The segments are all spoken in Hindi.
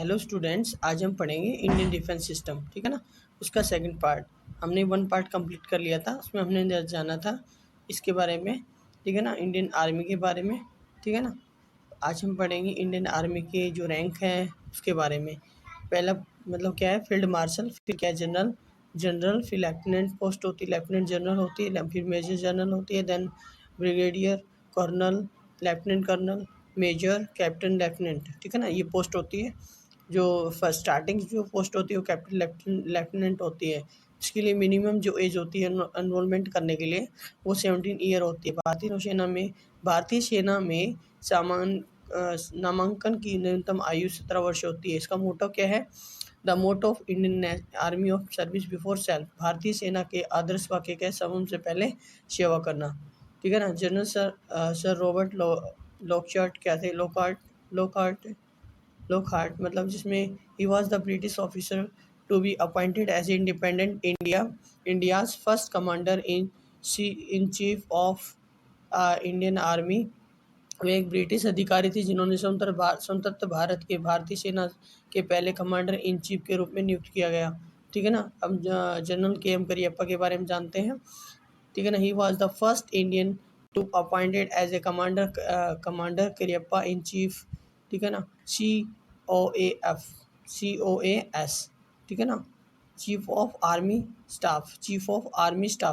हेलो स्टूडेंट्स, आज हम पढ़ेंगे इंडियन डिफेंस सिस्टम। ठीक है ना। उसका सेकंड पार्ट हमने वन पार्ट कंप्लीट कर लिया था, उसमें हमने जाना था इसके बारे में। ठीक है ना, इंडियन आर्मी के बारे में। ठीक है ना। आज हम पढ़ेंगे इंडियन आर्मी के जो रैंक हैं उसके बारे में। पहला मतलब क्या है, फील्ड मार्शल, फिर क्या है जनरल, जनरल, फिर लेफ्टिनेंट पोस्ट होती है, लेफ्टिनेंट जनरल होती है, फिर मेजर जनरल होती है, then brigadier, colonel, lieutenant colonel, major, captain, lieutenant. ठीक है ना, ये पोस्ट होती है। जो फर्स्ट स्टार्टिंग जो पोस्ट होती है वो कैप्टन लेफ्टिनेंट होती है। इसके लिए मिनिमम जो एज होती है एनरोलमेंट करने के लिए वो 17 ईयर होती है। भारतीय सेना में नामांकन की न्यूनतम आयु 17 वर्ष होती है। इसका मोटो क्या है? The motto of Indian army of service before self. भारतीय सेना के आदर्श वाक्य क्या है? सबसे से पहले सेवा करना। ठीक है ना। जनरल सर रॉबर्ट लॉकहार्ट क्या थे? लोकहार्ट मतलब जिसमें he was the British officer to be appointed as independent India's first commander in chief of Indian army. वे एक ब्रिटिश अधिकारी थी जिन्होंने स्वतंत्र भारत के भारतीय सेना के पहले कमांडर इन चीफ के रूप में नियुक्त किया गया। ठीक है ना। अब जनरल के.एम. करियप्पा के बारे में जानते हैं। ठीक है ना। He was the first Indian to appointed as a commander Cariappa in chief. ठीक है ना। COAS। ठीक है ना। Chief of army staff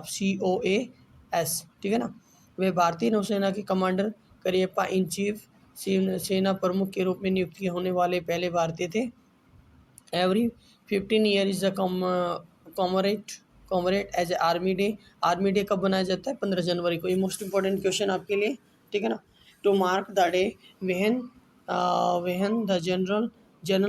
COAS। ठीक है ना। वे भारतीय नौसेना के कमांडर करियप्पा इन चीफ सेना प्रमुख के रूप में नियुक्त होने वाले पहले भारतीय थे। Every 15 year is the commemorate as a army day. Army day कब बनाया जाता है? 15 जनवरी को। ये मोस्ट इंपॉर्टेंट क्वेश्चन आपके लिए। ठीक है ना। To mark the day when the General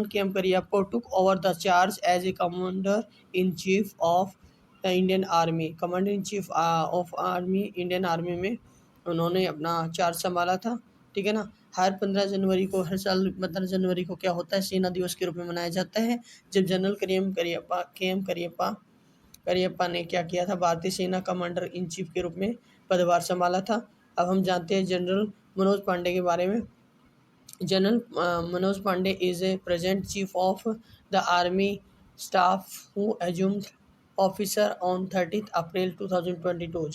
K.M. Kariappa took over the charge as a Commander in Chief of the Indian Army। Commander in Chief of Army Indian Army में उन्होंने अपना चार्ज संभाला था। ठीक है ना। हर 15 जनवरी को, हर साल 15 जनवरी को क्या होता है? सेना दिवस के रूप में मनाया जाता है, जब जनरल करियप्पा ने क्या किया था? भारतीय सेना कमांडर इन चीफ के रूप में पदभार संभाला था। अब हम जानते हैं जनरल मनोज पांडे के बारे में। General Manoj Pandey is a present Chief of the Army Staff who assumed officer on 30th April 2022।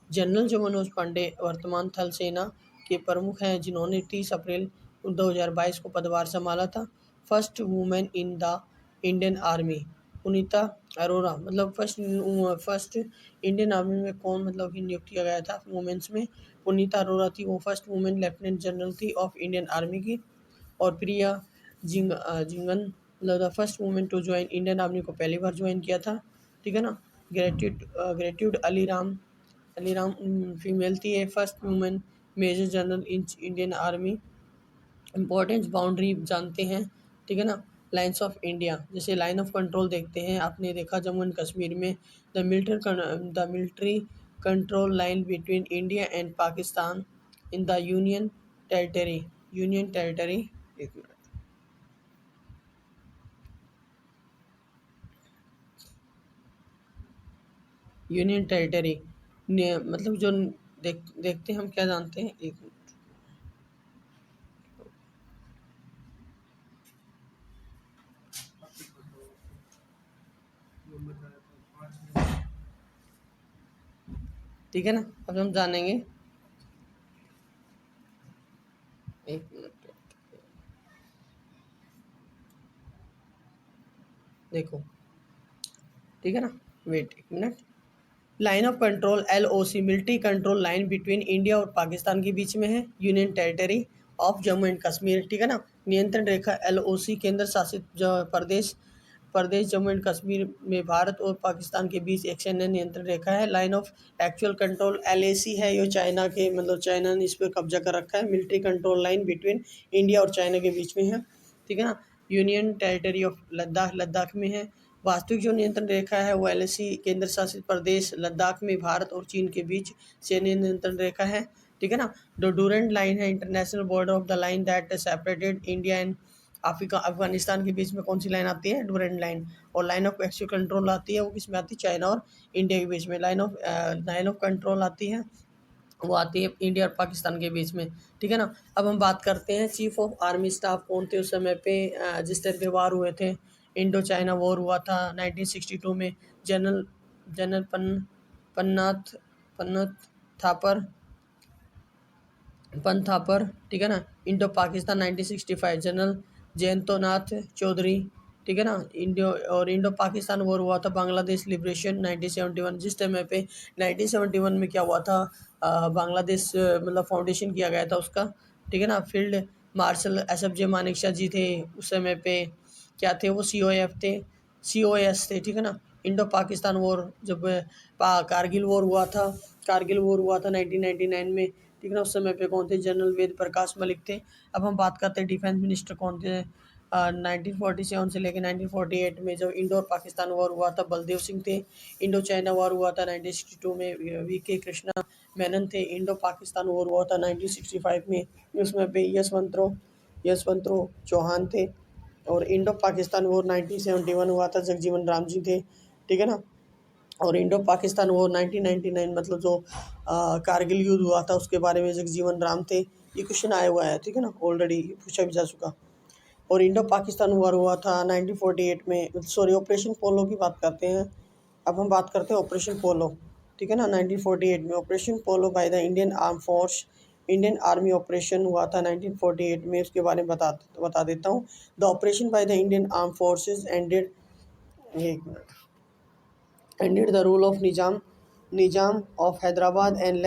General जो मनोज पांडे वर्तमान थल सेना के प्रमुख हैं, जिन्होंने 30 अप्रैल 2022 को पदभार संभाला था। First women in the Indian army Punita Arora. मतलब फर्स्ट इंडियन आर्मी में कौन मतलब कि नियुक्त किया गया था वुमेन्स में? पुनीता अरोरा थी, वो फर्स्ट वुमेन लेफ्टिनेंट जनरल थी ऑफ इंडियन आर्मी की। और प्रिया जिंगन मतलब the first women to join Indian army को पहली बार ज्वाइन किया था। ठीक है ना। ग्रेट्यूड अलीराम फीमेल थी, ये first women major general in Indian army. Importance boundary जानते हैं। ठीक है ना। लाइन्स ऑफ इंडिया, जैसे लाइन ऑफ कंट्रोल देखते हैं, आपने देखा जम्मू एंड कश्मीर में the military control line between India and Pakistan in the union territory. एक मिनट। यूनियन टेरिटरी मतलब जो देखते हैं हम क्या जानते हैं? एक मिनट। ठीक है ना। अब हम जानेंगे, एक मिनट देखो। ठीक है ना, वेट एक minute. Line of control LOC military control line between India और पाकिस्तान के बीच में है। Union territory of Jammu and Kashmir. ठीक है ना। नियंत्रण रेखा LOC केंद्र शासित प्रदेश जम्मू एंड कश्मीर में भारत और पाकिस्तान के बीच एक सैन्य नियंत्रण रेखा है। Line of actual control LAC है, ये चाइना के मतलब चाइना ने इस पर कब्जा कर रखा है। Military control line between India और चाइना के बीच में है। ठीक है ना। यूनियन टेरिटरी ऑफ लद्दाख में है। वास्तविक जो नियंत्रण रेखा है वो LAC केंद्र शासित प्रदेश लद्दाख में भारत और चीन के बीच सैन्य नियंत्रण रेखा है। ठीक है ना। डूरेंट लाइन है international border of the line that separated India and Afghanistan के बीच में कौन सी लाइन आती है? Durand line. और लाइन ऑफ एक्चुअल कंट्रोल आती है, वो किस में आती है? चाइना और इंडिया के बीच में। लाइन ऑफ कंट्रोल आती है वो आती है इंडिया और पाकिस्तान के बीच में, ठीक है ना। अब हम बात करते हैं चीफ ऑफ आर्मी स्टाफ कौन थे उस समय पे, जिस टाइम पे वार हुए थे, इंडो चाइना वॉर हुआ था 1962 में। जनरल जनरल पन्नाथ पन्नत थापर पंथापर, ठीक है ना। इंडो पाकिस्तान 1965 जनरल जयंतो नाथ चौधरी, ठीक है ना। इंडो पाकिस्तान वॉर हुआ था बांग्लादेश लिबरेशन 1971, जिस टाइम पे 1971 में क्या हुआ था, बांग्लादेश मतलब फाउंडेशन किया गया था उसका, ठीक है ना। फील्ड मार्शल एसएफ जे मानेकशॉ जी थे उस समय पे, क्या थे वो, सीओएफ थे, सीओएस थे, ठीक है ना। इंडो पाकिस्तान वॉर जब कारगिल वॉर हुआ था, कारगिल वॉर हुआ था 1999 में, ठीक है ना। उस समय पे कौन थे, जनरल वेद प्रकाश मलिक थे। अब हम बात करते हैं डिफेंस मिनिस्टर कौन थे। 1947 से लेकर 1948 में जब इंडो और पाकिस्तान वॉर हुआ था बलदेव सिंह थे। इंडो चाइना वॉर हुआ था 1962 में वी के कृष्णा मेनन थे। इंडो पाकिस्तान वॉर हुआ था 1965 में, उसमें पे यशवंतराव चौहान थे। और इंडो पाकिस्तान वॉर 1971 हुआ था, जगजीवन राम जी थे, ठीक है ना। और इंडो पाकिस्तान वॉर 1999 मतलब जो कारगिल युद्ध हुआ था उसके बारे में जगजीवन राम थे। ये क्वेश्चन आया हुआ है, ठीक है ना, ऑलरेडी पूछा भी जा चुका। और इंडो पाकिस्तान वॉर हुआ था 1948 में, सॉरी ऑपरेशन पोलो की बात करते हैं। अब हम बात करते हैं ऑपरेशन पोलो, ठीक है ना। 1948 में operation polo by the Indian arm force, Indian army operation हुआ था 1948 में, उसके बारे में बता देता हूँ। The operation by the Indian arm forces ended, एक minute, ended the rule of Nizam of Hyderabad and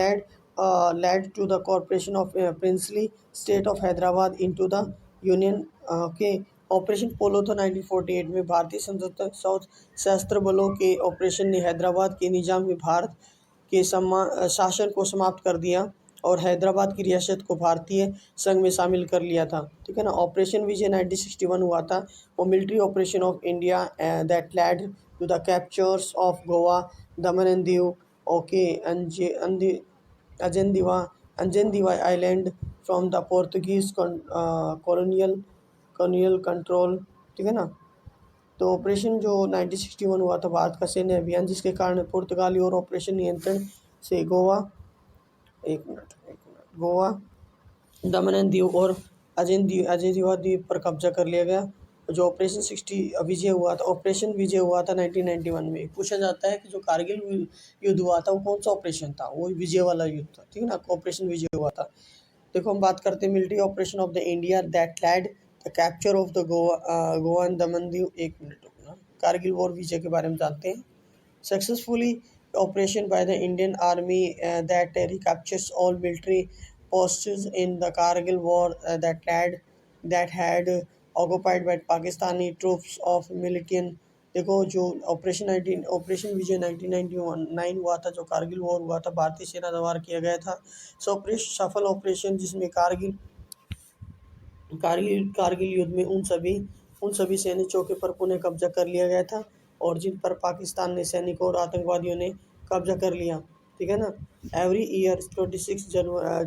led to the corporation of princely state of Hyderabad into the Union के ऑपरेशन पोलो तो 1948 में भारतीय सशस्त्र बलों के ऑपरेशन ने हैदराबाद के निजाम में भारत के शासन को समाप्त कर दिया और हैदराबाद की रियासत को भारतीय संघ में शामिल कर लिया था, ठीक है ना। ऑपरेशन विजय 1961 हुआ था, वो military operation of India that led to the captures of Goa, Daman and Diu, okay, Anjadip Anjadip island from the Portuguese colonial control, ठीक है ना। तो ऑपरेशन जो 1961 हुआ था भारत का सैन्य अभियान, जिसके कारण पुर्तगाली और ऑपरेशन नियंत्रण से गोवा, गोवा, दमन एंड दीव और अजय दीवा द्वीप पर कब्जा कर लिया गया। जो ऑपरेशन 60 विजय हुआ था, ऑपरेशन विजय हुआ था 1991 में। पूछा जाता है कि जो कारगिल युद्ध हुआ था वो कौन सा ऑपरेशन था, वो विजय वाला युद्ध था, ठीक है ना, ऑपरेशन विजय हुआ था। देखो हम बात करते हैं military operation of the India that led the capture of the Goa and Daman Diu, एक मिनट रुकना, कारगिल वॉर विजय के बारे में जानते हैं। Successfully operation by the Indian Army that recaptures all military posts in the Kargil war that had occupied by Pakistani troops of militant। देखो जो ऑपरेशन विजय 1991 हुआ था, जो कारगिल वॉर हुआ था भारतीय सेना द्वारा किया गया था। सफल ऑपरेशन जिसमें कारगिल युद्ध में उन सभी सैन्य चौके पर पुनः कब्जा कर लिया गया था और जिन पर पाकिस्तान ने सैनिकों और आतंकवादियों ने कब्जा कर लिया, ठीक है ना। एवरी ईयर 26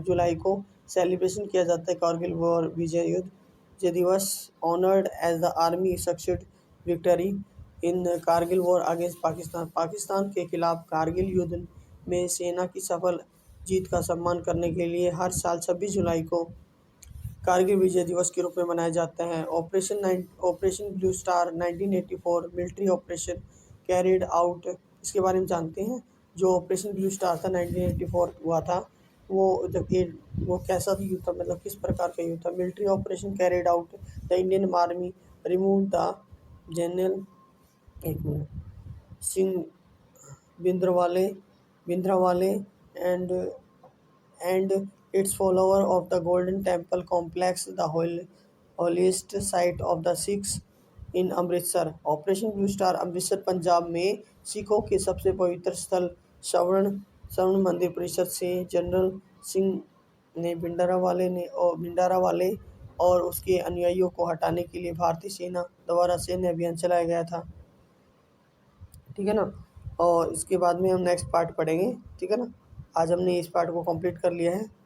जुलाई को सेलिब्रेशन किया जाता है कारगिल वॉर विजय युद्ध ये Diwas, honoured as the army succeed victory in Kargil war against Pakistan. Pakistan के खिलाफ कारगिल युद्ध में सेना की सफल जीत का सम्मान करने के लिए हर साल 26 जुलाई को कारगिल विजय दिवस के रूप में मनाया जाता है। Operation blue star 1984 military operation carried out, इसके बारे में जानते हैं। जो ऑपरेशन ब्लू स्टार था 1984 हुआ था, वो कैसा युद्ध था, मतलब किस प्रकार का युद्ध था। Military operation carried out the Indian army remove the general, एक minute, Singh Bhindranwale and its follower of the Golden Temple complex, the holiest site of the Sikhs in Amritsar. Operation blue star Amritsar Punjab में सिखों के सबसे पवित्र स्थल स्वर्ण मंदिर परिसर से जनरल सिंह ने भिंडारा वाले और उसके अनुयायियों को हटाने के लिए भारतीय सेना द्वारा सैन्य अभियान चलाया गया था, ठीक है ना। और इसके बाद में हम नेक्स्ट पार्ट पढ़ेंगे, ठीक है ना। आज हमने इस पार्ट को कंप्लीट कर लिया है।